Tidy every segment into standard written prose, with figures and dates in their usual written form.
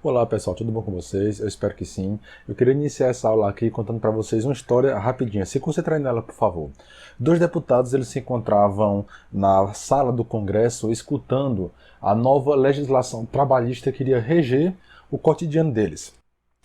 Olá pessoal, tudo bom com vocês? Eu espero que sim. Eu queria iniciar essa aula aqui contando para vocês uma história rapidinha. Se concentrem nela, por favor. Dois deputados eles se encontravam na sala do Congresso escutando a nova legislação trabalhista que iria reger o cotidiano deles.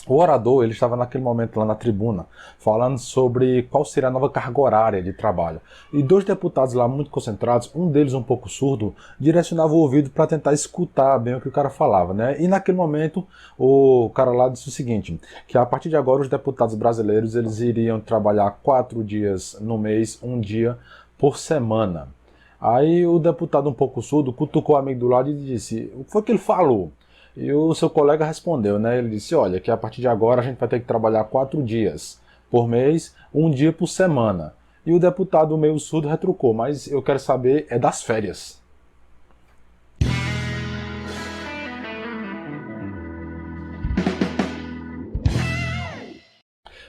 O orador ele estava naquele momento lá na tribuna falando sobre qual seria a nova carga horária de trabalho. E dois deputados lá muito concentrados, um deles um pouco surdo, direcionava o ouvido para tentar escutar bem o que o cara falava, né? E naquele momento o cara lá disse o seguinte, que a partir de agora os deputados brasileiros eles iriam trabalhar 4 dias no mês, um dia por semana. Aí o deputado um pouco surdo cutucou o amigo do lado e disse, o que foi que ele falou? E o seu colega respondeu, né? Ele disse, olha, que a partir de agora a gente vai ter que trabalhar 4 dias por mês, um dia por semana. E o deputado meio surdo retrucou, mas eu quero saber é das férias.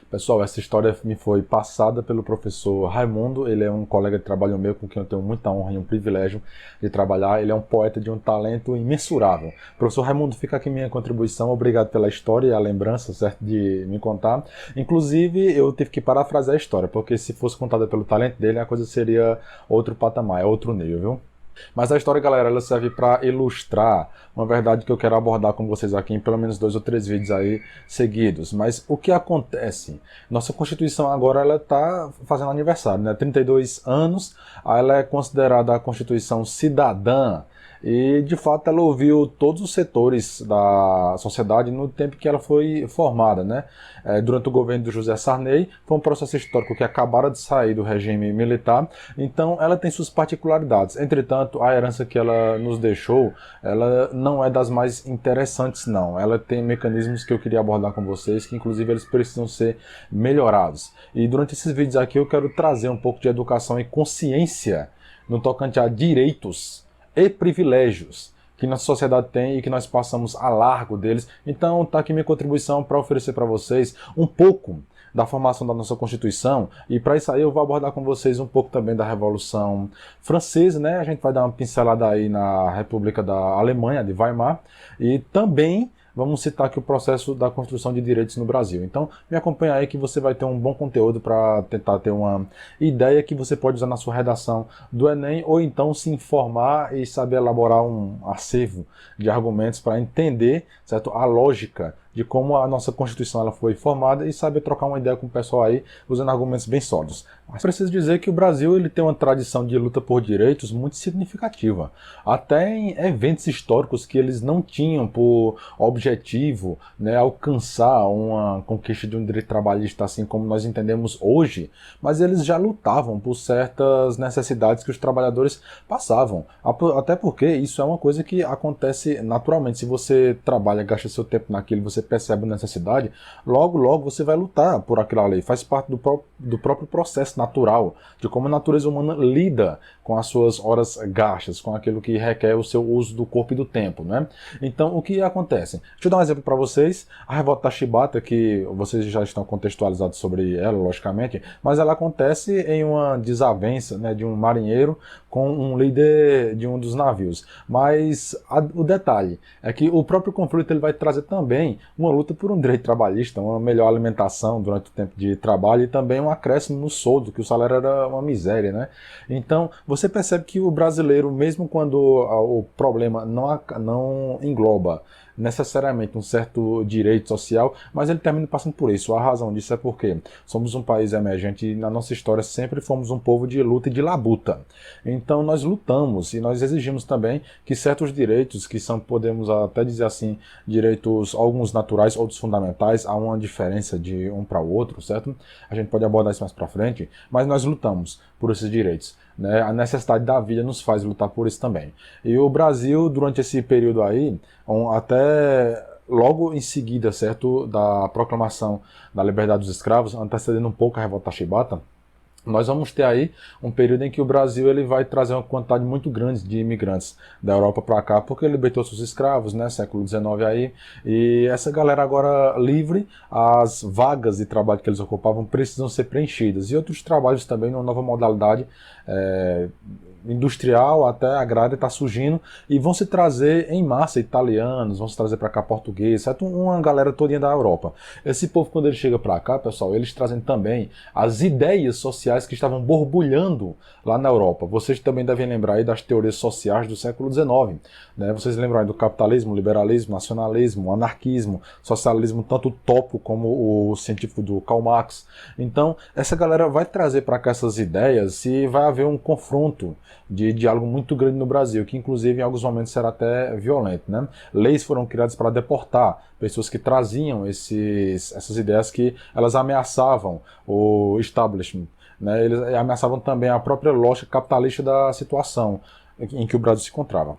Pessoal, essa história me foi passada pelo professor Raimundo, ele é um colega de trabalho meu com quem eu tenho muita honra e um privilégio de trabalhar, ele é um poeta de um talento imensurável. Professor Raimundo, fica aqui minha contribuição, obrigado pela história e a lembrança, certo, de me contar. Inclusive, eu tive que parafrasear a história, porque se fosse contada pelo talento dele, a coisa seria outro patamar, é outro nível, viu? Mas a história, galera, ela serve para ilustrar uma verdade que eu quero abordar com vocês aqui em pelo menos 2 ou 3 vídeos aí seguidos. Mas o que acontece? Nossa Constituição agora ela está fazendo aniversário, né? 32 anos, ela é considerada a Constituição cidadã. E, de fato, ela ouviu todos os setores da sociedade no tempo que ela foi formada, né? Durante o governo do José Sarney, foi um processo histórico que acabara de sair do regime militar, então ela tem suas particularidades. Entretanto, a herança que ela nos deixou, ela não é das mais interessantes, não. Ela tem mecanismos que eu queria abordar com vocês, que inclusive eles precisam ser melhorados. E durante esses vídeos aqui eu quero trazer um pouco de educação e consciência no tocante a direitos e privilégios que nossa sociedade tem e que nós passamos a largo deles. Então está aqui minha contribuição para oferecer para vocês um pouco da formação da nossa Constituição, e para isso aí eu vou abordar com vocês um pouco também da Revolução Francesa, né? A gente vai dar uma pincelada aí na República da Alemanha, de Weimar, e também vamos citar aqui o processo da construção de direitos no Brasil. Então, me acompanha aí que você vai ter um bom conteúdo para tentar ter uma ideia que você pode usar na sua redação do Enem, ou então se informar e saber elaborar um acervo de argumentos para entender, certo, a lógica de como a nossa Constituição ela foi formada e saber trocar uma ideia com o pessoal aí usando argumentos bem sólidos. Mas preciso dizer que o Brasil ele tem uma tradição de luta por direitos muito significativa. Até em eventos históricos que eles não tinham por objetivo, né, alcançar uma conquista de um direito trabalhista assim como nós entendemos hoje, mas eles já lutavam por certas necessidades que os trabalhadores passavam. Até porque isso é uma coisa que acontece naturalmente. Se você trabalha, gasta seu tempo naquilo, você percebe a necessidade, logo você vai lutar por aquilo ali. Faz parte do próprio processo natural, de como a natureza humana lida com as suas horas gastas, com aquilo que requer o seu uso do corpo e do tempo, né? Então, o que acontece? Deixa eu dar um exemplo para vocês. A revolta da Chibata, que vocês já estão contextualizados sobre ela, logicamente, mas ela acontece em uma desavença, né, de um marinheiro com um líder de um dos navios. Mas o detalhe é que o próprio conflito ele vai trazer também uma luta por um direito trabalhista, uma melhor alimentação durante o tempo de trabalho e também um acréscimo no soldo, que o salário era uma miséria, né? Então, você percebe que o brasileiro, mesmo quando o problema não engloba necessariamente um certo direito social, mas ele termina passando por isso. A razão disso é porque somos um país emergente e na nossa história sempre fomos um povo de luta e de labuta. Então nós lutamos e nós exigimos também que certos direitos, que são, podemos até dizer assim, direitos alguns naturais, outros fundamentais, há uma diferença de um para o outro, certo? A gente pode abordar isso mais para frente, mas nós lutamos por esses direitos, né? A necessidade da vida nos faz lutar por isso também. E o Brasil, durante esse período aí, até logo em seguida, certo, da proclamação da liberdade dos escravos, antecedendo um pouco a revolta Chibata, nós vamos ter aí um período em que o Brasil ele vai trazer uma quantidade muito grande de imigrantes da Europa para cá, porque ele libertou seus escravos, né, século XIX aí, e essa galera agora livre, as vagas de trabalho que eles ocupavam precisam ser preenchidas, e outros trabalhos também, numa nova modalidade, industrial até agrária está surgindo e vão se trazer em massa italianos, vão se trazer para cá portugueses, certo? Uma galera todinha da Europa. Esse povo, quando ele chega para cá, pessoal, eles trazem também as ideias sociais que estavam borbulhando lá na Europa. Vocês também devem lembrar aí das teorias sociais do século XIX, né? Vocês lembram aí do capitalismo, liberalismo, nacionalismo, anarquismo, socialismo, tanto utópico como o científico do Karl Marx. Então, essa galera vai trazer para cá essas ideias e vai haver um confronto de diálogo muito grande no Brasil, que inclusive em alguns momentos será até violento, né? Leis foram criadas para deportar pessoas que traziam essas ideias que elas ameaçavam o establishment, né? Eles ameaçavam também a própria lógica capitalista da situação em que o Brasil se encontrava.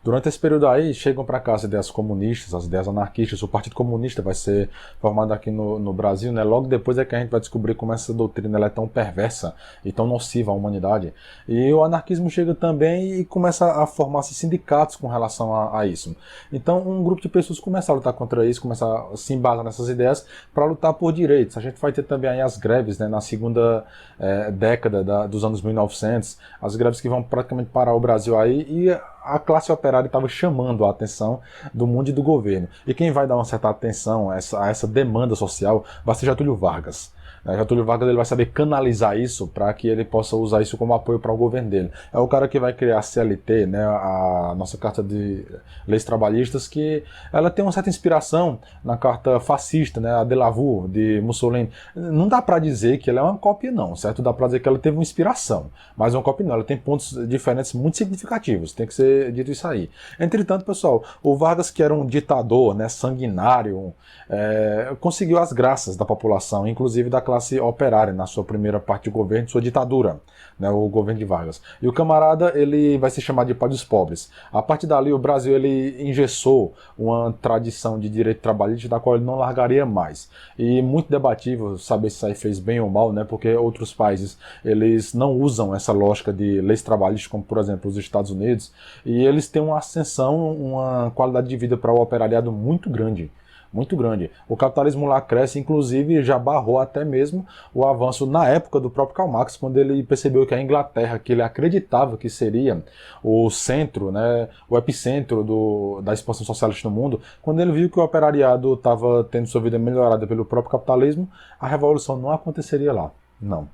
Durante esse período aí, chegam para cá as ideias comunistas, as ideias anarquistas. O Partido Comunista vai ser formado aqui no Brasil, né? Logo depois é que a gente vai descobrir como essa doutrina ela é tão perversa e tão nociva à humanidade. E o anarquismo chega também e começa a formar-se sindicatos com relação a isso. Então, um grupo de pessoas começa a lutar contra isso, começa a se embasar nessas ideias para lutar por direitos. A gente vai ter também aí as greves, né? Na segunda década dos anos 1900, as greves que vão praticamente parar o Brasil aí e a classe operária estava chamando a atenção do mundo e do governo. E quem vai dar uma certa atenção a essa demanda social vai ser Getúlio Vargas. Getúlio Vargas ele vai saber canalizar isso para que ele possa usar isso como apoio para o governo dele. É o cara que vai criar a CLT, né, a nossa Carta de Leis Trabalhistas, que ela tem uma certa inspiração na carta fascista, né, a Delaveau, de Mussolini. Não dá para dizer que ela é uma cópia não, certo? Dá para dizer que ela teve uma inspiração, mas uma cópia não, ela tem pontos diferentes muito significativos, tem que ser dito isso aí. Entretanto, pessoal, o Vargas, que era um ditador, né, sanguinário, conseguiu as graças da população, inclusive da classe operária, na sua primeira parte de governo, sua ditadura, né, o governo de Vargas. E o camarada, ele vai se chamar de pai dos pobres. A partir dali, o Brasil, ele engessou uma tradição de direito trabalhista da qual ele não largaria mais. E muito debatível saber se isso aí fez bem ou mal, né, porque outros países, eles não usam essa lógica de leis trabalhistas, como, por exemplo, os Estados Unidos, e eles têm uma ascensão, uma qualidade de vida para o operariado muito grande. Muito grande. O capitalismo lá cresce, inclusive já barrou até mesmo o avanço na época do próprio Karl Marx, quando ele percebeu que a Inglaterra, que ele acreditava que seria o centro, né, o epicentro da expansão socialista no mundo, quando ele viu que o operariado estava tendo sua vida melhorada pelo próprio capitalismo, a revolução não aconteceria lá. Não.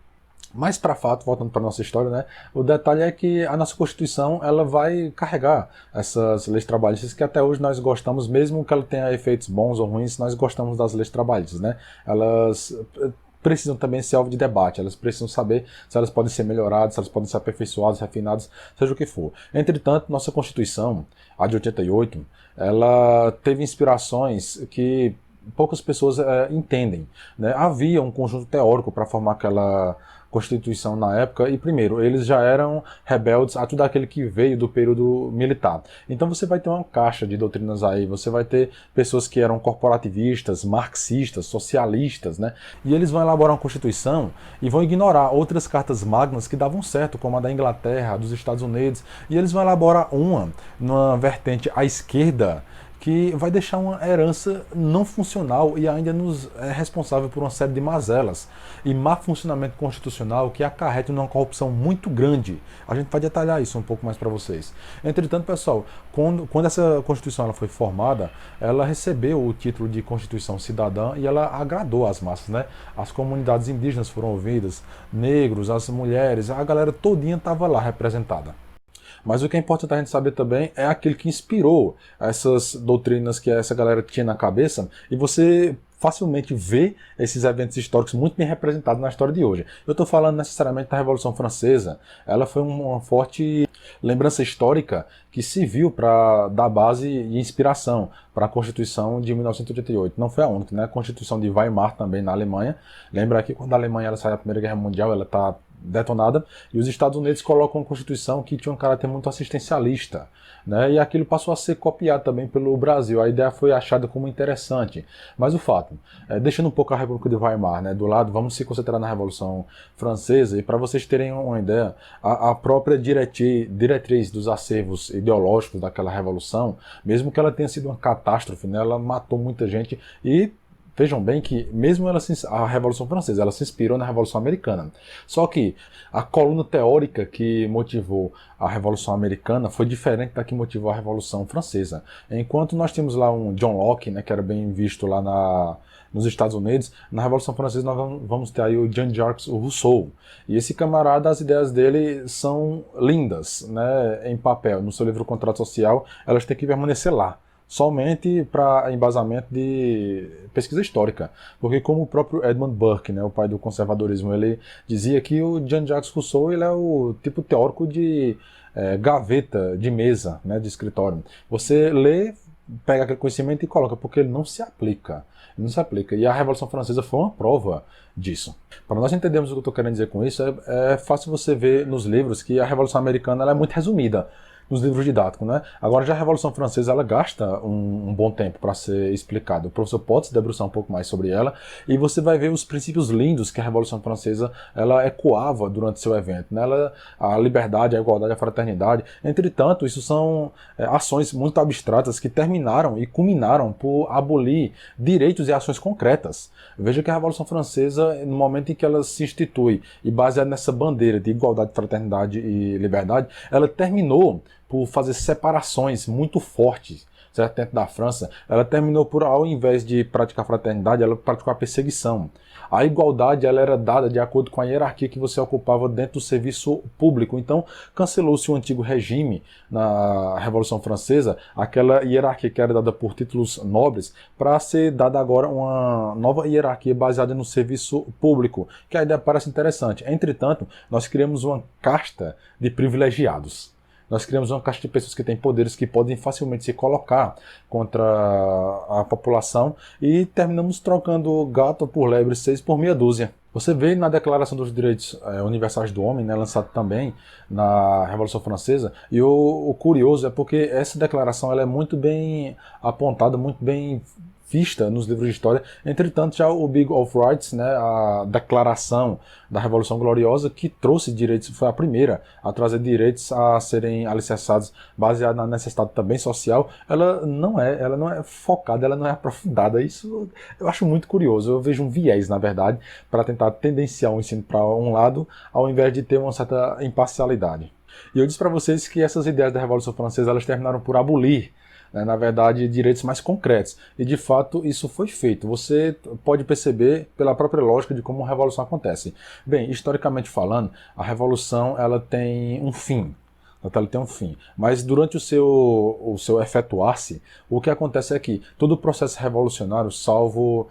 Mas para fato, voltando para nossa história, né, o detalhe é que a nossa Constituição ela vai carregar essas leis trabalhistas que até hoje nós gostamos, mesmo que ela tenha efeitos bons ou ruins, nós gostamos das leis trabalhistas, né? Elas precisam também ser alvo de debate, elas precisam saber se elas podem ser melhoradas, se elas podem ser aperfeiçoadas, refinadas, seja o que for. Entretanto, nossa Constituição, a de 88, ela teve inspirações que poucas pessoas entendem, né? Havia um conjunto teórico para formar aquela Constituição na época, e primeiro, eles já eram rebeldes a tudo aquele que veio do período militar. Então você vai ter uma caixa de doutrinas aí, você vai ter pessoas que eram corporativistas, marxistas, socialistas, né? E eles vão elaborar uma Constituição e vão ignorar outras cartas magnas que davam certo, como a da Inglaterra, a dos Estados Unidos, e eles vão elaborar numa vertente à esquerda, que vai deixar uma herança não funcional e ainda nos é responsável por uma série de mazelas e má funcionamento constitucional que acarreta numa corrupção muito grande. A gente vai detalhar isso um pouco mais para vocês. Entretanto, pessoal, quando essa Constituição ela foi formada, ela recebeu o título de Constituição Cidadã e ela agradou as massas, né? As comunidades indígenas foram ouvidas, negros, as mulheres, a galera todinha estava lá representada. Mas o que é importante a gente saber também é aquilo que inspirou essas doutrinas que essa galera tinha na cabeça, e você facilmente vê esses eventos históricos muito bem representados na história de hoje. Eu estou falando necessariamente da Revolução Francesa. Ela foi uma forte lembrança histórica que serviu para dar base e inspiração para a Constituição de 1988. Não foi a única, né? A Constituição de Weimar também na Alemanha. Lembra que quando a Alemanha ela sai da Primeira Guerra Mundial, ela está detonada, e os Estados Unidos colocam uma Constituição que tinha um caráter muito assistencialista, né? E aquilo passou a ser copiado também pelo Brasil. A ideia foi achada como interessante, mas o fato, deixando um pouco a República de Weimar, né, do lado, vamos se concentrar na Revolução Francesa, e para vocês terem uma ideia, a própria diretriz dos acervos ideológicos daquela revolução, mesmo que ela tenha sido uma catástrofe, né, ela matou muita gente e Vejam bem que mesmo a Revolução Francesa, ela se inspirou na Revolução Americana. Só que a coluna teórica que motivou a Revolução Americana foi diferente da que motivou a Revolução Francesa. Enquanto nós tínhamos lá um John Locke, né, que era bem visto lá nos Estados Unidos, na Revolução Francesa nós vamos ter aí o Jean-Jacques Rousseau. E esse camarada, as ideias dele são lindas, né, em papel. No seu livro Contrato Social, elas têm que permanecer lá, somente para embasamento de pesquisa histórica. Porque como o próprio Edmund Burke, né, o pai do conservadorismo, ele dizia que o Jean-Jacques Rousseau ele é o tipo teórico de gaveta de mesa, né, de escritório. Você lê, pega aquele conhecimento e coloca, porque ele não se aplica. Ele não se aplica. E a Revolução Francesa foi uma prova disso. Para nós entendermos o que eu estou querendo dizer com isso, é fácil você ver nos livros que a Revolução Americana ela é muito resumida nos livros didáticos, né? Agora já a Revolução Francesa ela gasta um bom tempo para ser explicada. O professor pode se debruçar um pouco mais sobre ela e você vai ver os princípios lindos que a Revolução Francesa ela ecoava durante seu evento, né? A liberdade, a igualdade, a fraternidade. Entretanto, isso são ações muito abstratas que terminaram e culminaram por abolir direitos e ações concretas. Veja que a Revolução Francesa, no momento em que ela se institui e baseada nessa bandeira de igualdade, fraternidade e liberdade, ela terminou por fazer separações muito fortes, certo? Dentro da França, ela terminou por, ao invés de praticar fraternidade, ela praticou a perseguição. A igualdade ela era dada de acordo com a hierarquia que você ocupava dentro do serviço público. Então, cancelou-se o antigo regime na Revolução Francesa, aquela hierarquia que era dada por títulos nobres, para ser dada agora uma nova hierarquia baseada no serviço público, que a ideia parece interessante. Entretanto, nós criamos uma casta de privilegiados. Nós criamos uma caixa de pessoas que têm poderes que podem facilmente se colocar contra a população e terminamos trocando gato por lebre, 6 por meia dúzia. Você vê na Declaração dos Direitos Universais do Homem, né, lançado também na Revolução Francesa, e o curioso é porque essa declaração ela é muito bem apontada, muito bem vista nos livros de história. Entretanto, já o Bill of Rights, né, a Declaração da Revolução Gloriosa, que trouxe direitos, foi a primeira a trazer direitos a serem alicerçados, baseada na necessidade também social, ela não é focada, ela não é aprofundada. Isso eu acho muito curioso. Eu vejo um viés, na verdade, para tentar tendenciar o ensino para um lado, ao invés de ter uma certa imparcialidade. E eu disse para vocês que essas ideias da Revolução Francesa elas terminaram por abolir, na verdade, direitos mais concretos. E, de fato, isso foi feito. Você pode perceber pela própria lógica de como a revolução acontece. Bem, historicamente falando, a revolução ela tem um fim. Ela tem um fim. Mas durante o seu efetuar-se, o que acontece é que todo o processo revolucionário, salvo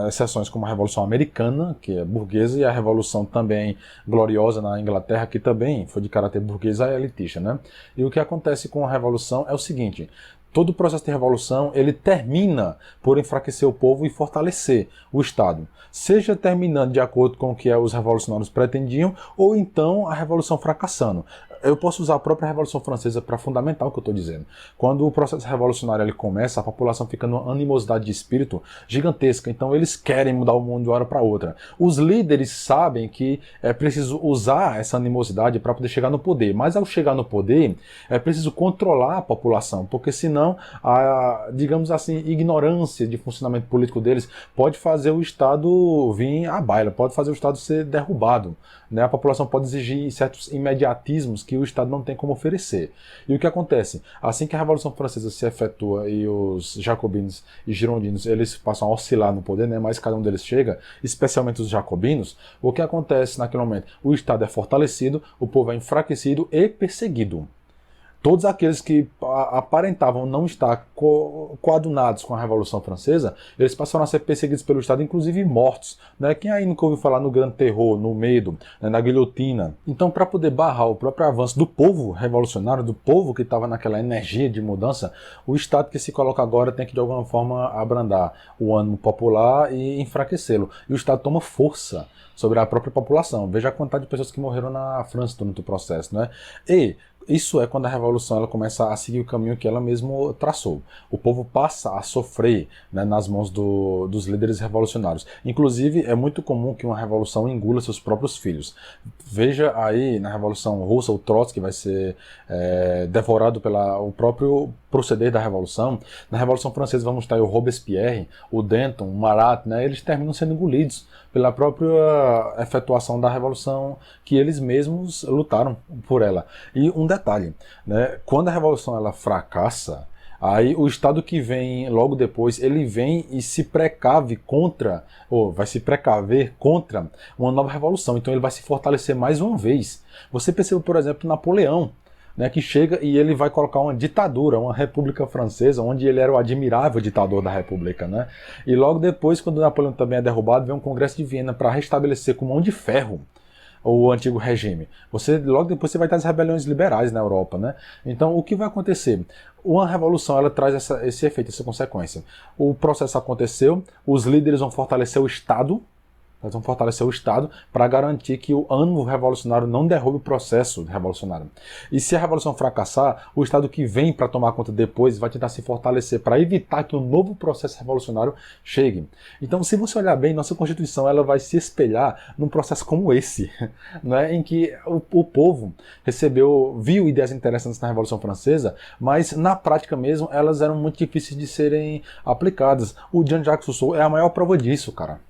exceções como a Revolução Americana, que é burguesa, e a Revolução também gloriosa na Inglaterra, que também foi de caráter burguesa e elitista, né? E o que acontece com a Revolução é o seguinte: todo o processo de revolução ele termina por enfraquecer o povo e fortalecer o Estado. Seja terminando de acordo com o que os revolucionários pretendiam, ou então a revolução fracassando. Eu posso usar a própria Revolução Francesa para fundamentar o que eu estou dizendo. Quando o processo revolucionário ele começa, a população fica numa animosidade de espírito gigantesca. Então eles querem mudar o mundo de uma hora para outra. Os líderes sabem que é preciso usar essa animosidade para poder chegar no poder. Mas ao chegar no poder, é preciso controlar a população, porque senão a, digamos assim, ignorância de funcionamento político deles pode fazer o Estado vir à baila, pode fazer o Estado ser derrubado, né? A população pode exigir certos imediatismos que o Estado não tem como oferecer. E o que acontece? Assim que a Revolução Francesa se efetua e os jacobinos e girondinos eles passam a oscilar no poder, né? Mas cada um deles chega, especialmente os jacobinos, o que acontece naquele momento? O Estado é fortalecido, o povo é enfraquecido e perseguido. Todos aqueles que aparentavam não estar coadunados com a Revolução Francesa, eles passaram a ser perseguidos pelo Estado, inclusive mortos, né? Quem aí nunca ouviu falar no Grande Terror, no Medo, né? Na guilhotina? Então, para poder barrar o próprio avanço do povo revolucionário, do povo que estava naquela energia de mudança, o Estado que se coloca agora tem que, de alguma forma, abrandar o ânimo popular e enfraquecê-lo. E o Estado toma força sobre a própria população. Veja a quantidade de pessoas que morreram na França durante o processo, né? E isso é quando a revolução ela começa a seguir o caminho que ela mesmo traçou. O povo passa a sofrer, né, nas mãos dos líderes revolucionários. Inclusive, é muito comum que uma revolução engula seus próprios filhos. Veja aí na Revolução Russa, o Trotsky vai ser devorado pelo próprio proceder da Revolução. Na Revolução Francesa vamos ter o Robespierre, o Danton, o Marat, né? Eles terminam sendo engolidos pela própria efetuação da Revolução que eles mesmos lutaram por ela. E um detalhe, né? Quando a Revolução ela fracassa, aí o Estado que vem logo depois, ele vem e se precave contra, ou vai se precaver contra uma nova revolução. Então ele vai se fortalecer mais uma vez. Você percebeu, por exemplo, Napoleão, né, que chega e ele vai colocar uma ditadura, uma república francesa, onde ele era o admirável ditador da república, né? E logo depois, quando Napoleão também é derrubado, vem um congresso de Viena para restabelecer com mão de ferro o antigo regime. Logo depois você vai ter as rebeliões liberais na Europa, né? Então o que vai acontecer? Uma revolução ela traz esse efeito, essa consequência. O processo aconteceu, os líderes vão fortalecer o Estado. Nós vamos fortalecer o Estado para garantir que o ânimo revolucionário não derrube o processo revolucionário. E se a revolução fracassar, o Estado que vem para tomar conta depois vai tentar se fortalecer para evitar que um novo processo revolucionário chegue. Então, se você olhar bem, nossa Constituição ela vai se espelhar num processo como esse, né, em que o povo viu ideias interessantes na Revolução Francesa, mas na prática mesmo elas eram muito difíceis de serem aplicadas. O Jean-Jacques Rousseau é a maior prova disso, cara.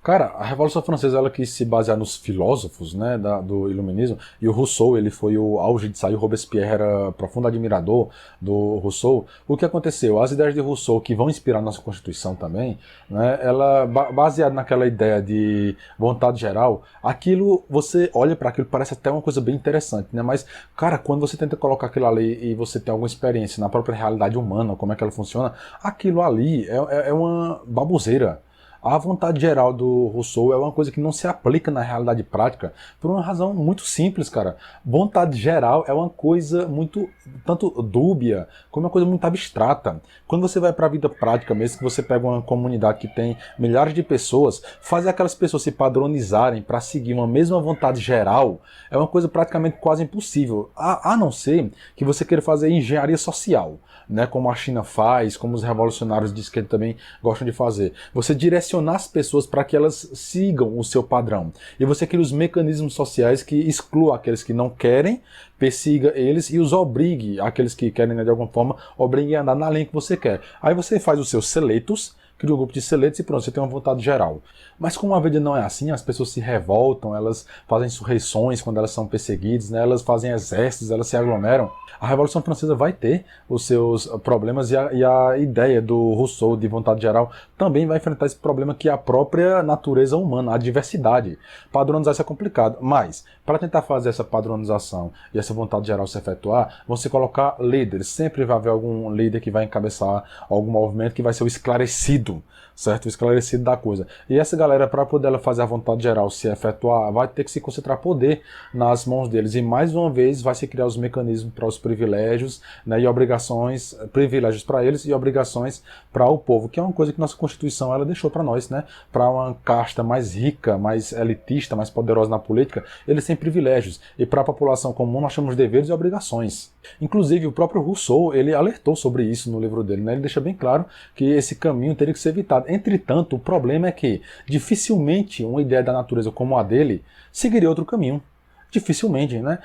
Cara, a Revolução Francesa ela quis se basear nos filósofos, né, do Iluminismo, e o Rousseau ele foi o auge de sair, o Robespierre era profundo admirador do Rousseau. O que aconteceu? As ideias de Rousseau, que vão inspirar a nossa Constituição também, né, ela baseada naquela ideia de vontade geral, aquilo, você olha para aquilo, parece até uma coisa bem interessante, né, mas, cara, quando você tenta colocar aquilo ali e você tem alguma experiência na própria realidade humana, como é que ela funciona, aquilo ali é uma baboseira. A vontade geral do Rousseau é uma coisa que não se aplica na realidade prática por uma razão muito simples, cara. Vontade geral é uma coisa muito, tanto dúbia, como uma coisa muito abstrata. Quando você vai para a vida prática mesmo, que você pega uma comunidade que tem milhares de pessoas, fazer aquelas pessoas se padronizarem para seguir uma mesma vontade geral é uma coisa praticamente quase impossível, a não ser que você queira fazer engenharia social, né, como a China faz, como os revolucionários de esquerda também gostam de fazer. Você direcionar as pessoas para que elas sigam o seu padrão. E você cria os mecanismos sociais que excluam aqueles que não querem, persiga eles e os obrigue, aqueles que querem, né, de alguma forma, obrigue a andar na linha que você quer. Aí você faz os seus seletos, cria um grupo de seletos e pronto, você tem uma vontade geral. Mas como a vida não é assim, as pessoas se revoltam, elas fazem insurreições quando elas são perseguidas, né? Elas fazem exércitos, elas se aglomeram. A Revolução Francesa vai ter os seus problemas e a ideia do Rousseau de vontade geral também vai enfrentar esse problema que é a própria natureza humana, a diversidade. Padronizar isso é complicado, mas para tentar fazer essa padronização e essa vontade geral se efetuar, vão se colocar líderes. Sempre vai haver algum líder que vai encabeçar algum movimento que vai ser o esclarecido, certo? O esclarecido da coisa. E essa galera, para poder ela fazer a vontade geral se efetuar, vai ter que se concentrar poder nas mãos deles. E mais uma vez vai se criar os mecanismos para os privilégios, né, e obrigações, privilégios para eles e obrigações para o povo, que é uma coisa que nossa Constituição ela deixou para nós, né? Para uma casta mais rica, mais elitista, mais poderosa na política, eles têm privilégios. E para a população comum nós temos deveres e obrigações. Inclusive o próprio Rousseau, ele alertou sobre isso no livro dele, né? Ele deixa bem claro que esse caminho teria que ser evitado. Entretanto, o problema é que dificilmente uma ideia da natureza como a dele seguiria outro caminho. Dificilmente, né?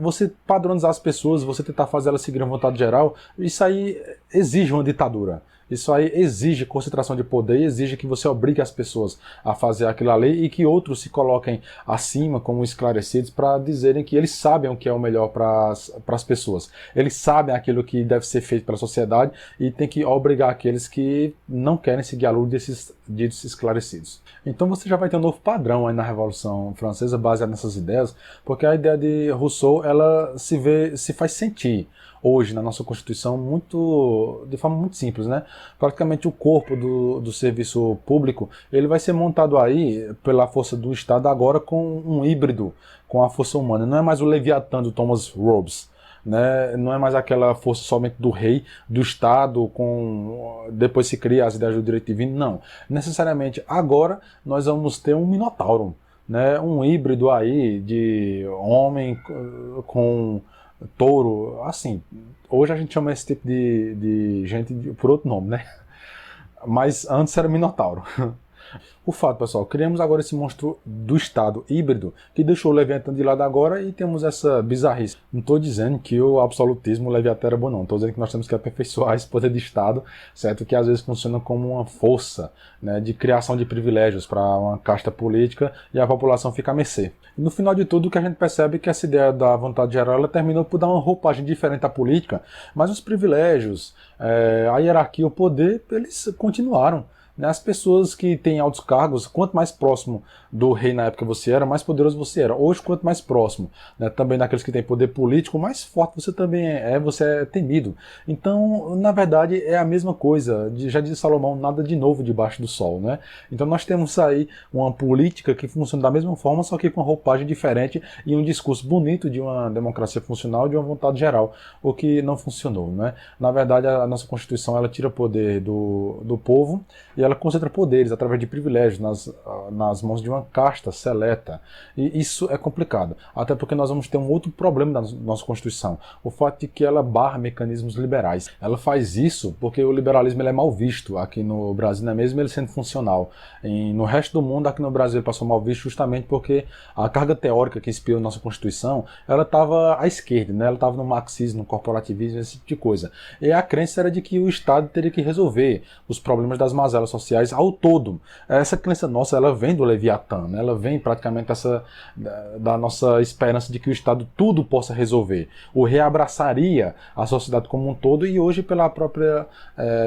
Você padronizar as pessoas, você tentar fazer elas seguirem a vontade geral, isso aí exige uma ditadura. Isso aí exige concentração de poder e exige que você obrigue as pessoas a fazer aquilo ali e que outros se coloquem acima como esclarecidos para dizerem que eles sabem o que é o melhor para as pessoas. Eles sabem aquilo que deve ser feito pela sociedade e tem que obrigar aqueles que não querem seguir a luz desses ditos esclarecidos. Então você já vai ter um novo padrão aí na Revolução Francesa baseado nessas ideias, porque a ideia de Rousseau ela se faz sentir hoje na nossa Constituição de forma muito simples, né? Praticamente o corpo do serviço público ele vai ser montado aí pela força do Estado agora com um híbrido com a força humana. Não é mais o Leviatã do Thomas Hobbes, né? Não é mais aquela força somente do rei, do Estado, depois se cria as ideias do direito divino, não. Necessariamente agora nós vamos ter um Minotauro, né? Um híbrido aí de homem com touro, assim, hoje a gente chama esse tipo de gente por outro nome, né? Mas antes era Minotauro. O fato, pessoal, criamos agora esse monstro do Estado híbrido que deixou o Leviatã de lado agora e temos essa bizarrice. Não estou dizendo que o absolutismo, o Leviatã era bom, não. Estou dizendo que nós temos que aperfeiçoar esse poder de Estado, certo? Que às vezes funciona como uma força, né, de criação de privilégios para uma casta política e a população fica à mercê. E no final de tudo, o que a gente percebe é que essa ideia da vontade geral ela terminou por dar uma roupagem diferente à política, mas os privilégios, a hierarquia, o poder, eles continuaram. As pessoas que têm altos cargos, quanto mais próximo do rei na época você era, mais poderoso você era. Hoje, quanto mais próximo, né, também daqueles que têm poder político, mais forte você também você é temido. Então, na verdade, é a mesma coisa. Já disse Salomão, nada de novo debaixo do sol, né? Então nós temos aí uma política que funciona da mesma forma, só que com uma roupagem diferente e um discurso bonito de uma democracia funcional, de uma vontade geral, o que não funcionou, né? Na verdade, a nossa Constituição, ela tira poder do povo e ela concentra poderes através de privilégios nas mãos de uma casta seleta. E isso é complicado, até porque nós vamos ter um outro problema na nossa Constituição, o fato de que ela barra mecanismos liberais. Ela faz isso porque o liberalismo ele é mal visto aqui no Brasil, não é mesmo ele sendo funcional. No resto do mundo, aqui no Brasil, ele passou mal visto justamente porque a carga teórica que inspirou a nossa Constituição, ela estava à esquerda, né? Ela estava no marxismo, no corporativismo, esse tipo de coisa. E a crença era de que o Estado teria que resolver os problemas das mazelas sociais ao todo. Essa crença nossa, ela vem do Leviatã, né? Ela vem praticamente da nossa esperança de que o Estado tudo possa resolver. O rei abraçaria a sociedade como um todo e hoje, pela própria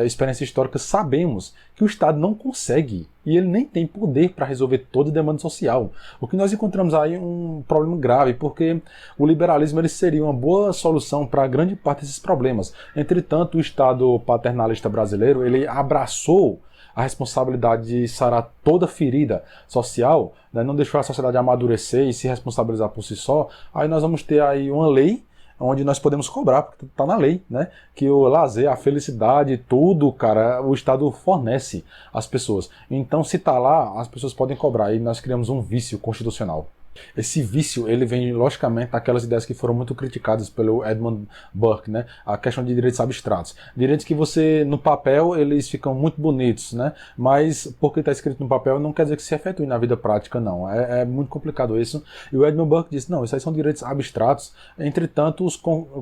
experiência histórica, sabemos que o Estado não consegue e ele nem tem poder para resolver toda a demanda social. O que nós encontramos aí é um problema grave, porque o liberalismo ele seria uma boa solução para grande parte desses problemas. Entretanto, o Estado paternalista brasileiro ele abraçou a responsabilidade de sarar toda ferida social, né, não deixou a sociedade amadurecer e se responsabilizar por si só. Aí nós vamos ter aí uma lei onde nós podemos cobrar, porque está na lei, né? Que o lazer, a felicidade, tudo, cara, o Estado fornece às pessoas. Então, se está lá, as pessoas podem cobrar. E nós criamos um vício constitucional. Esse vício, ele vem, logicamente, daquelas ideias que foram muito criticadas pelo Edmund Burke, né? A questão de direitos abstratos. Direitos que você, no papel, eles ficam muito bonitos, né? Mas, porque está escrito no papel, não quer dizer que se efetue na vida prática, não. É muito complicado isso. E o Edmund Burke disse, não, isso aí são direitos abstratos, entretanto,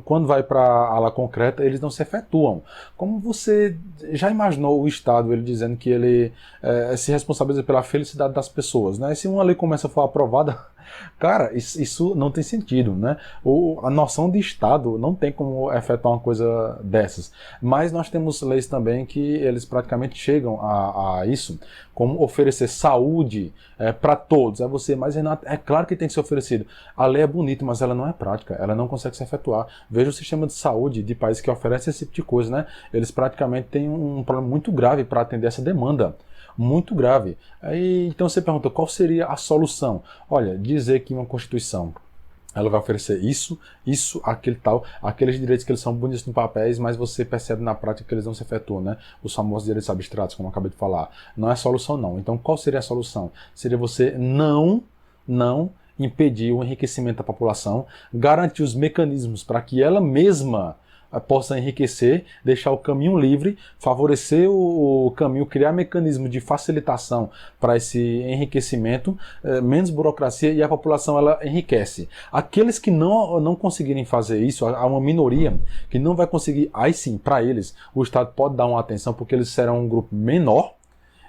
quando vai para a ala concreta, eles não se efetuam. Como você já imaginou o Estado, ele dizendo que ele se responsabiliza pela felicidade das pessoas, né? Se uma lei começa a for aprovada, cara, isso não tem sentido, né? A noção de Estado não tem como efetuar uma coisa dessas. Mas nós temos leis também que eles praticamente chegam a isso, como oferecer saúde para todos. Mas Renato, é claro que tem que ser oferecido. A lei é bonita, mas ela não é prática, ela não consegue se efetuar. Veja o sistema de saúde de países que oferecem esse tipo de coisa, né? Eles praticamente têm um problema muito grave para atender essa demanda. Muito grave. Aí, então você pergunta, qual seria a solução? Olha, dizer que uma Constituição ela vai oferecer isso, aquele tal, aqueles direitos que eles são bonitos no papéis, mas você percebe na prática que eles não se efetuam, né? Os famosos direitos abstratos, como eu acabei de falar. Não é solução, não. Então, qual seria a solução? Seria você não impedir o enriquecimento da população, garantir os mecanismos para que ela mesma possa enriquecer, deixar o caminho livre, favorecer o caminho, criar mecanismos de facilitação para esse enriquecimento, menos burocracia e a população ela enriquece. Aqueles que não conseguirem fazer isso, há uma minoria que não vai conseguir, aí sim, para eles, o Estado pode dar uma atenção porque eles serão um grupo menor,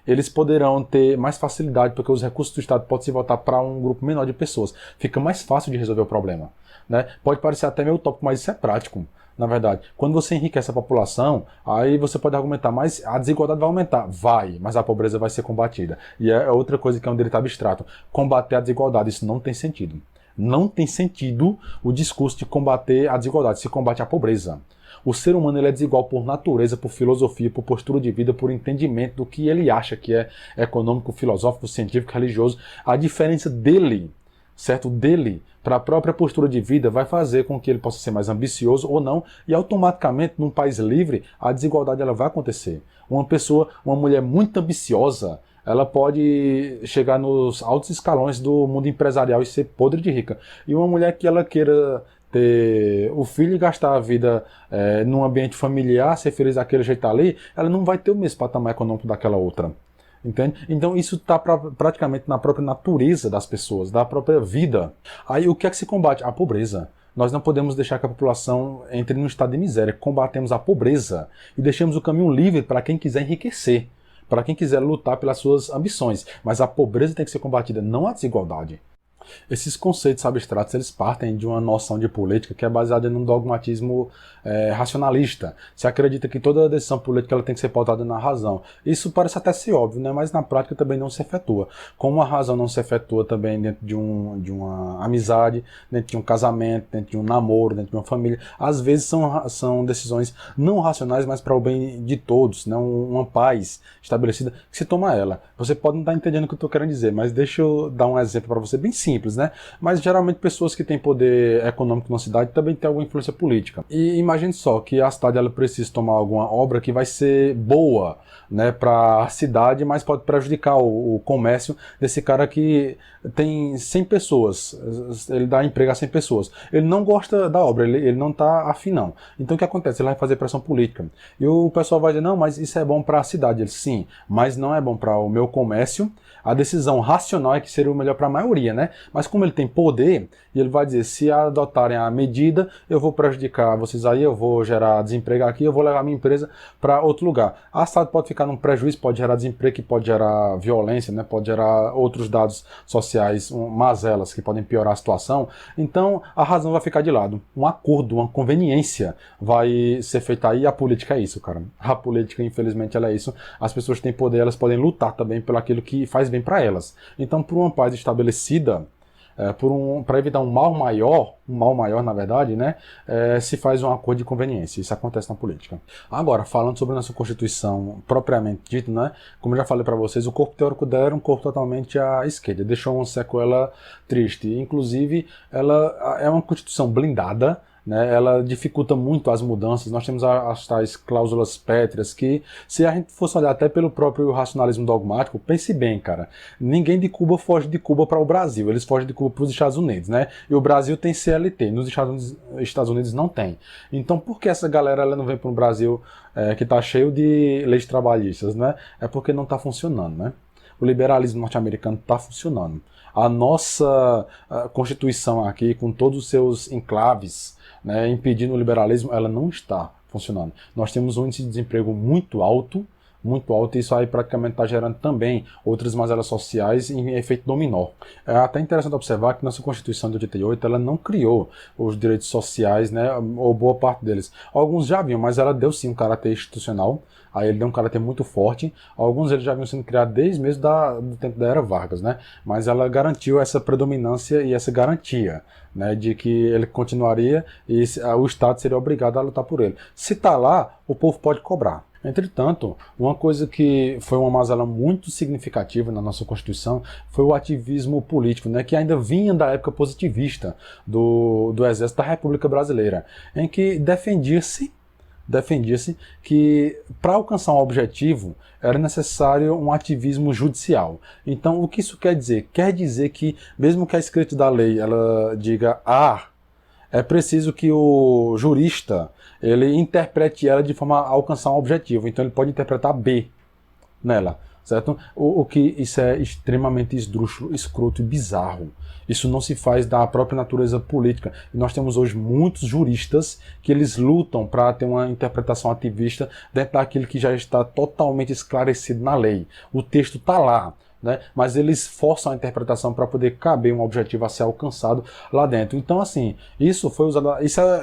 eles poderão ter mais facilidade porque os recursos do Estado podem se voltar para um grupo menor de pessoas. Fica mais fácil de resolver o problema, né? Pode parecer até meio utópico, mas isso é prático. Na verdade, quando você enriquece a população, aí você pode argumentar, mas a desigualdade vai aumentar. Vai, mas a pobreza vai ser combatida. E é outra coisa que é um direito abstrato. Combater a desigualdade, isso não tem sentido. Não tem sentido o discurso de combater a desigualdade, se combate a pobreza. O ser humano ele é desigual por natureza, por filosofia, por postura de vida, por entendimento do que ele acha que é econômico, filosófico, científico, religioso. A diferença dele, certo? Dele para a própria postura de vida vai fazer com que ele possa ser mais ambicioso ou não, e automaticamente, num país livre, a desigualdade ela vai acontecer. Uma mulher muito ambiciosa, ela pode chegar nos altos escalões do mundo empresarial e ser podre de rica. E uma mulher que ela queira ter o filho e gastar a vida num ambiente familiar, ser feliz daquele jeito ali, ela não vai ter o mesmo patamar econômico daquela outra. Entende? Então isso está praticamente na própria natureza das pessoas, da própria vida. Aí o que é que se combate? A pobreza. Nós não podemos deixar que a população entre num estado de miséria. Combatemos a pobreza e deixamos o caminho livre para quem quiser enriquecer, para quem quiser lutar pelas suas ambições. Mas a pobreza tem que ser combatida, não a desigualdade. Esses conceitos abstratos, eles partem de uma noção de política que é baseada num dogmatismo racionalista. Se acredita que toda decisão política ela tem que ser pautada na razão. Isso parece até ser óbvio, né? Mas na prática também não se efetua. Como a razão não se efetua também dentro de uma amizade, dentro de um casamento, dentro de um namoro, dentro de uma família, às vezes são decisões não racionais, mas para o bem de todos, né? Uma paz estabelecida que se toma ela. Você pode não estar entendendo o que eu estou querendo dizer, mas deixa eu dar um exemplo para você bem simples, né? Mas geralmente pessoas que têm poder econômico na cidade também têm alguma influência política. E imagine só que a cidade ela precisa tomar alguma obra que vai ser boa, né, para a cidade, mas pode prejudicar o comércio desse cara que tem 100 pessoas, ele dá emprego a 100 pessoas. Ele não gosta da obra, ele não está afim não. Então o que acontece? Ele vai fazer pressão política. E o pessoal vai dizer, não, mas isso é bom para a cidade. Ele, sim, mas não é bom para o meu comércio. A decisão racional é que seria o melhor para a maioria, né? Mas como ele tem poder, ele vai dizer, se adotarem a medida, eu vou prejudicar vocês aí, eu vou gerar desemprego aqui, eu vou levar minha empresa para outro lugar. A cidade pode ficar num prejuízo, pode gerar desemprego, que pode gerar violência, né? Pode gerar outros dados sociais, mazelas que podem piorar a situação. Então, a razão vai ficar de lado. Um acordo, uma conveniência vai ser feita aí. A política é isso, cara. A política, infelizmente, ela é isso. As pessoas têm poder, elas podem lutar também pelo aquilo que faz bem para elas. Então, por uma paz estabelecida, para evitar um mal maior, na verdade, né, se faz um acordo de conveniência. Isso acontece na política. Agora, falando sobre a nossa Constituição propriamente dita, né, como eu já falei para vocês, o corpo teórico dela era um corpo totalmente à esquerda, deixou uma sequela triste. Inclusive, ela é uma Constituição blindada, né, ela dificulta muito as mudanças. Nós temos as tais cláusulas pétreas que, se a gente fosse olhar até pelo próprio racionalismo dogmático, pense bem, cara, ninguém de Cuba foge de Cuba para o Brasil, eles fogem de Cuba para os Estados Unidos, né? E o Brasil tem CLT, nos Estados Unidos não tem. Então por que essa galera ela não vem para o Brasil que está cheio de leis trabalhistas, né? É porque não está funcionando, né? O liberalismo norte-americano está funcionando. A nossa Constituição aqui, com todos os seus enclaves, né, impedindo o liberalismo, ela não está funcionando. Nós temos um índice de desemprego muito alto, e isso aí praticamente está gerando também outras mazelas sociais em efeito dominó. É até interessante observar que nossa Constituição de 88 ela não criou os direitos sociais, né, ou boa parte deles. Alguns já haviam, mas ela deu sim um caráter institucional, aí ele deu um caráter muito forte. Alguns eles já haviam sido criados desde mesmo do tempo da Era Vargas, né, mas ela garantiu essa predominância e essa garantia, né, de que ele continuaria e o Estado seria obrigado a lutar por ele. Se está lá, o povo pode cobrar. Entretanto, uma coisa que foi uma mazela muito significativa na nossa Constituição foi o ativismo político, né, que ainda vinha da época positivista do Exército da República Brasileira, em que defendia-se que para alcançar um objetivo era necessário um ativismo judicial. Então, o que isso quer dizer? Quer dizer que, mesmo que a escrita da lei ela diga A, é preciso que o jurista ele interprete ela de forma a alcançar um objetivo. Então ele pode interpretar B nela, certo? O que isso é extremamente esdrúxulo, escroto e bizarro. Isso não se faz da própria natureza política. E nós temos hoje muitos juristas que eles lutam para ter uma interpretação ativista dentro daquilo que já está totalmente esclarecido na lei. O texto está lá, né? Mas eles forçam a interpretação para poder caber um objetivo a ser alcançado lá dentro. Então, assim, isso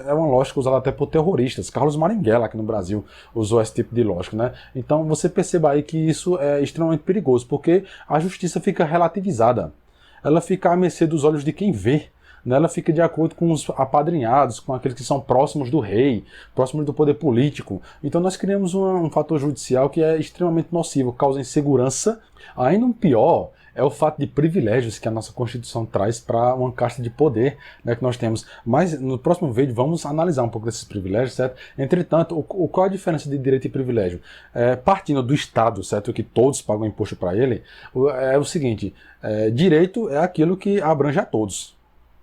é uma lógica usada até por terroristas. Carlos Marighella, aqui no Brasil, usou esse tipo de lógica, né? Então, você perceba aí que isso é extremamente perigoso, porque a justiça fica relativizada. Ela fica à mercê dos olhos de quem vê. Ela fica de acordo com os apadrinhados, com aqueles que são próximos do rei, próximos do poder político. Então nós criamos um fator judicial que é extremamente nocivo, causa insegurança. Ainda um pior é o fato de privilégios que a nossa Constituição traz para uma casta de poder, né, que nós temos. Mas no próximo vídeo vamos analisar um pouco desses privilégios, certo? Entretanto, qual a diferença de direito e privilégio? Partindo do Estado, certo, que todos pagam imposto para ele, é o seguinte, direito é aquilo que abrange a todos.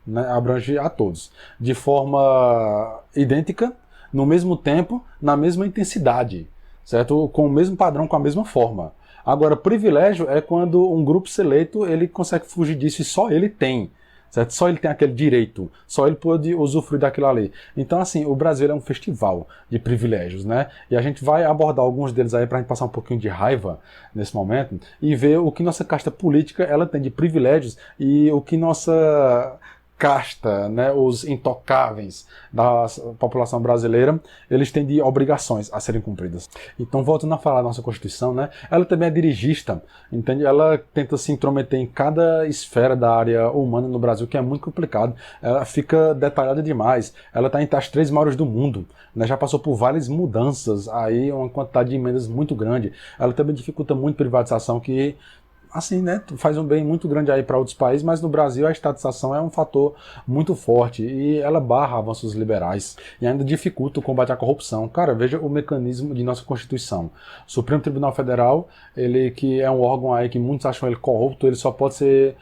Né, abrange a todos, de forma idêntica, no mesmo tempo, na mesma intensidade. certo? Com o mesmo padrão, com a mesma forma. Agora, privilégio é quando um grupo seleto ele consegue fugir disso e só ele tem. Certo? Só ele tem aquele direito, só ele pode usufruir daquilo ali. Então, assim, o Brasil é um festival de privilégios, né? E a gente vai abordar alguns deles aí para a gente passar um pouquinho de raiva nesse momento e ver o que nossa casta política ela tem de privilégios e o que nossa casta, né, os intocáveis da população brasileira, eles têm de obrigações a serem cumpridas. Então, voltando a falar da nossa Constituição, né, ela também é dirigista, entende? Ela tenta se intrometer em cada esfera da área humana no Brasil, que é muito complicado. Ela fica detalhada demais. Ela está entre as 3 maiores do mundo, né, já passou por várias mudanças, aí uma quantidade de emendas muito grande. Ela também dificulta muito privatização, que assim, né, faz um bem muito grande aí para outros países, mas no Brasil a estatização é um fator muito forte e ela barra avanços liberais e ainda dificulta o combate à corrupção. Cara, veja o mecanismo de nossa Constituição. O Supremo Tribunal Federal, ele que é um órgão aí que muitos acham ele corrupto, ele só pode ser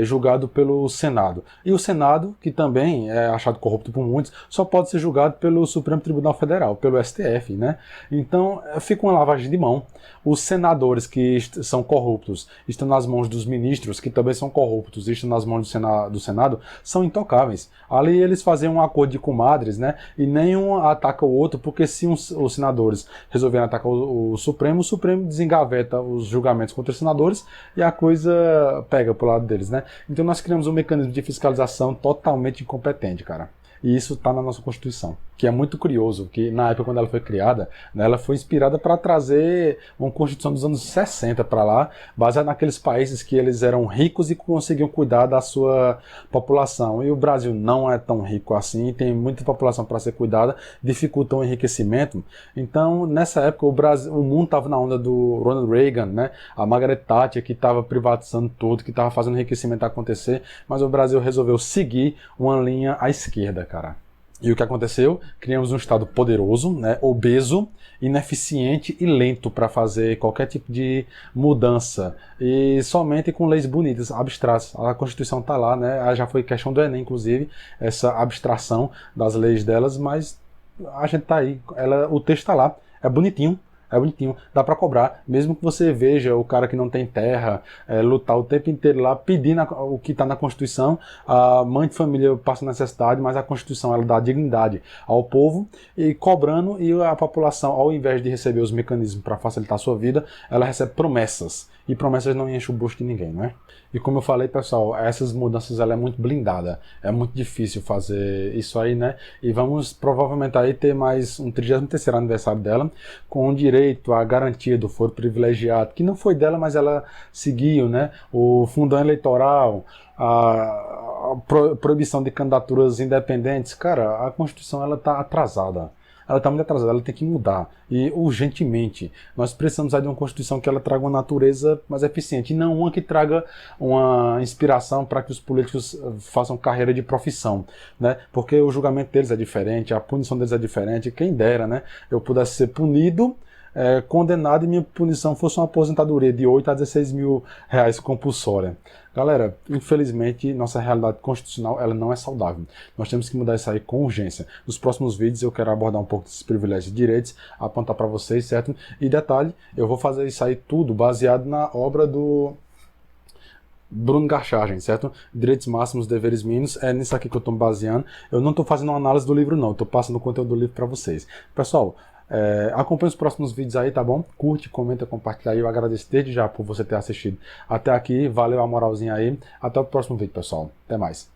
julgado pelo Senado. E o Senado, que também é achado corrupto por muitos, só pode ser julgado pelo Supremo Tribunal Federal, pelo STF, né? Então, fica uma lavagem de mão. Os senadores que são corruptos estão nas mãos dos ministros, que também são corruptos, estão nas mãos do Senado, são intocáveis. Ali eles fazem um acordo de comadres, né? E nenhum ataca o outro, porque se os senadores resolverem atacar o Supremo desengaveta os julgamentos contra os senadores e a coisa pega pro lado deles, né? Então nós criamos um mecanismo de fiscalização totalmente incompetente, cara. E isso está na nossa Constituição, que é muito curioso, que na época quando ela foi criada, né, ela foi inspirada para trazer uma Constituição dos anos 60 para lá, baseada naqueles países que eles eram ricos e conseguiam cuidar da sua população. E o Brasil não é tão rico assim, tem muita população para ser cuidada, dificulta o enriquecimento. Então, nessa época, o mundo estava na onda do Ronald Reagan, né, a Margaret Thatcher, que estava privatizando tudo, que estava fazendo o enriquecimento acontecer, mas o Brasil resolveu seguir uma linha à esquerda, cara. E o que aconteceu? Criamos um Estado poderoso, né, obeso, ineficiente e lento para fazer qualquer tipo de mudança. E somente com leis bonitas, abstratas. A Constituição está lá, né, já foi questão do Enem, inclusive, essa abstração das leis delas, mas a gente tá aí, o texto está lá, é bonitinho. É bonitinho, dá para cobrar, mesmo que você veja o cara que não tem terra lutar o tempo inteiro lá pedindo o que está na Constituição. A mãe de família passa necessidade, mas a Constituição ela dá dignidade ao povo e cobrando, e a população, ao invés de receber os mecanismos para facilitar a sua vida, ela recebe promessas. E promessas não enchem o bolso de ninguém, né? E como eu falei, pessoal, essas mudanças ela é muito blindada. É muito difícil fazer isso aí, né? E vamos provavelmente aí ter mais um 33º aniversário dela, com direito à garantia do foro privilegiado, que não foi dela, mas ela seguiu, né? O fundão eleitoral, a proibição de candidaturas independentes. Cara, a Constituição ela tá atrasada. Ela está muito atrasada, ela tem que mudar, e urgentemente. Nós precisamos de uma Constituição que ela traga uma natureza mais eficiente, e não uma que traga uma inspiração para que os políticos façam carreira de profissão, né? Porque o julgamento deles é diferente, a punição deles é diferente, quem dera, né? Eu pudesse ser punido, condenado, e minha punição fosse uma aposentadoria de 8 a 16 mil reais compulsória. Galera, infelizmente, nossa realidade constitucional ela não é saudável. Nós temos que mudar isso aí com urgência. Nos próximos vídeos eu quero abordar um pouco desses privilégios e direitos, apontar para vocês, certo? E detalhe, eu vou fazer isso aí tudo baseado na obra do Bruno Garchagem, certo? Direitos máximos, deveres mínimos, é nisso aqui que eu estou me baseando. Eu não estou fazendo uma análise do livro não, estou passando o conteúdo do livro para vocês. Pessoal, acompanhe os próximos vídeos aí, tá bom? Curte, comenta, compartilha aí. Eu agradeço desde já por você ter assistido até aqui. Valeu a moralzinha aí. Até o próximo vídeo, pessoal. Até mais.